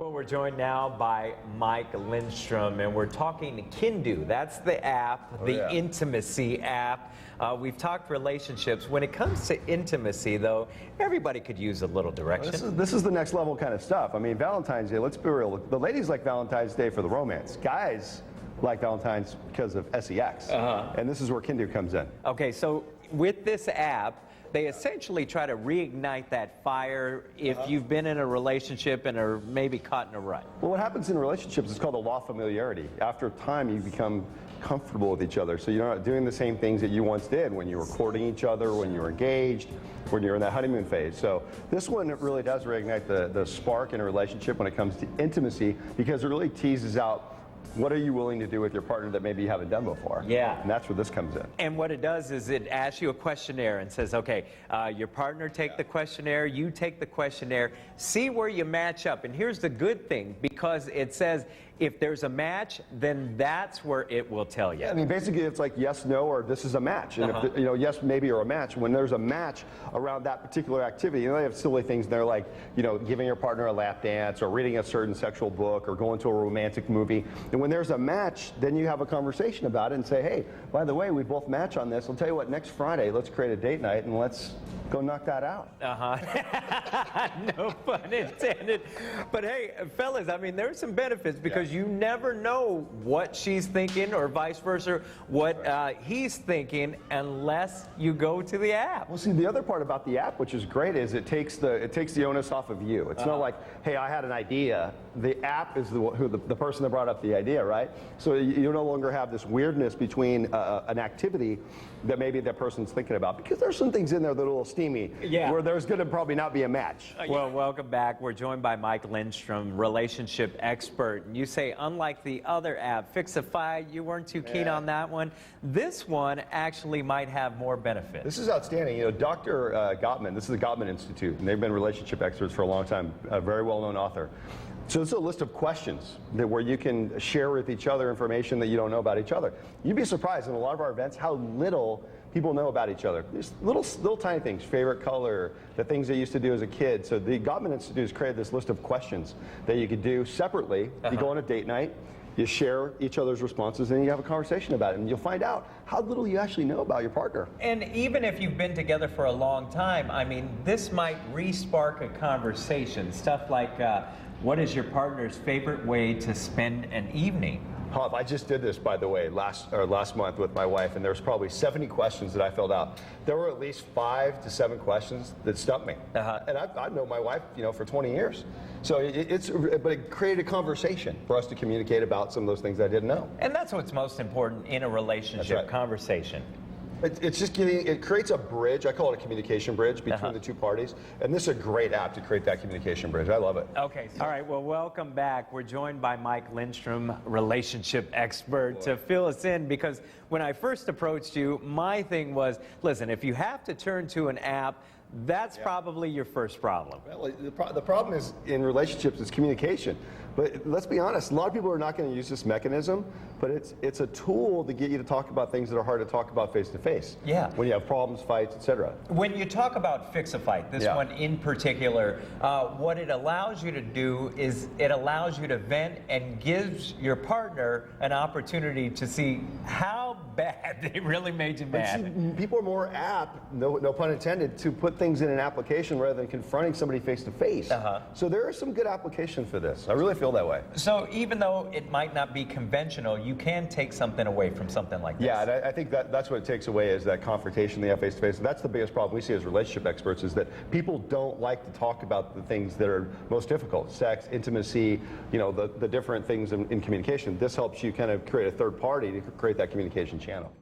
Well, we're joined now by Mike Lindstrom, and we're talking Kindu. That's the app, the intimacy app. We've talked relationships. When it comes to intimacy, though, everybody could use a little direction. This is the next level kind of stuff. I mean, Valentine's Day, let's be real. The ladies like Valentine's Day for the romance. Guys like Valentine's because of sex. And this is where Kindu comes in. Okay, so with this app, they essentially try to reignite that fire if you've been in a relationship and are maybe caught in a rut. Well, what happens in relationships is called a law of familiarity. After time, you become comfortable with each other. So you're not doing the same things that you once did when you were courting each other, when you were engaged, when you're in that honeymoon phase. So this one really does reignite the spark in a relationship when it comes to intimacy, because it really teases out what are you willing to do with your partner that maybe you haven't done before? Yeah. And that's where this comes in. And what it does is it asks you a questionnaire and says, okay, your partner take the questionnaire, you take the questionnaire, see where you match up. And here's the good thing, because it says if there's a match, then that's where it will tell you. Yeah, I mean, basically it's like yes, no, or this is a match. And if the, yes, maybe, or a match. When there's a match around that particular activity, they have silly things there like, giving your partner a lap dance, or reading a certain sexual book, or going to a romantic movie. And when there's a match, then you have a conversation about it and say, hey, by the way, we both match on this. I'll tell you what, next Friday, let's create a date night and let's go knock that out. No pun intended. But hey, fellas, I mean, there's some benefits, because you never know what she's thinking, or vice versa, what he's thinking, unless you go to the app. Well, see, the other part about the app, which is great, is it takes the onus off of you. It's not like, hey, I had an idea. The app is the person that brought up the idea, right? So you no longer have this weirdness between an activity that maybe that person's thinking about, because there's some things in there that are a little steamy, where there's going to probably not be a match. Well, welcome back. We're joined by Mike Lindstrom, relationship expert. And you say, unlike the other app, Fixify, you weren't too keen on that one. This one actually might have more benefits. This is outstanding. Dr. Gottman, this is the Gottman Institute, and they've been relationship experts for a long time, a very well-known author. So it's a list of questions where you can share with each other information that you don't know about each other. You'd be surprised in a lot of our events how little people know about each other. There's little tiny things, favorite color, the things they used to do as a kid. So the Gottman Institute has created this list of questions that you could do separately. You go on a date night, you share each other's responses, and you have a conversation about it, and you'll find out how little you actually know about your partner. And even if you've been together for a long time, I mean, this might re-spark a conversation. Stuff like, what is your partner's favorite way to spend an evening? I just did this, by the way, last month with my wife, and there's probably 70 questions that I filled out. There were at least 5 to 7 questions that stumped me. And I've known my wife, for 20 years. So but it created a conversation for us to communicate about some of those things I didn't know. And that's what's most important in a relationship, conversation. It creates a bridge. I call it a communication bridge between the two parties. And this is a great app to create that communication bridge. I love it. Okay. All right. Well, welcome back. We're joined by Mike Lindstrom, relationship expert, to fill us in, because when I first approached you, my thing was, listen, if you have to turn to an app, that's probably your first problem. Well, the problem is in relationships is communication. But let's be honest, a lot of people are not going to use this mechanism, but it's a tool to get you to talk about things that are hard to talk about face to face. Yeah. When you have problems, fights, etc. When you talk about Fix-A-Fight, this one in particular, what it allows you to do is it allows you to vent and gives your partner an opportunity to see how bad they really made you mad. See, people are more apt, no pun intended, to put things in an application rather than confronting somebody face to face. So there is some good application for this. I really feel that way. So even though it might not be conventional, you can take something away from something like this. Yeah, and I think that's what it takes away, is that confrontation they have face to face. That's the biggest problem we see as relationship experts, is that people don't like to talk about the things that are most difficult: sex, intimacy, the different things in communication. This helps you kind of create a third party to create that communication channel.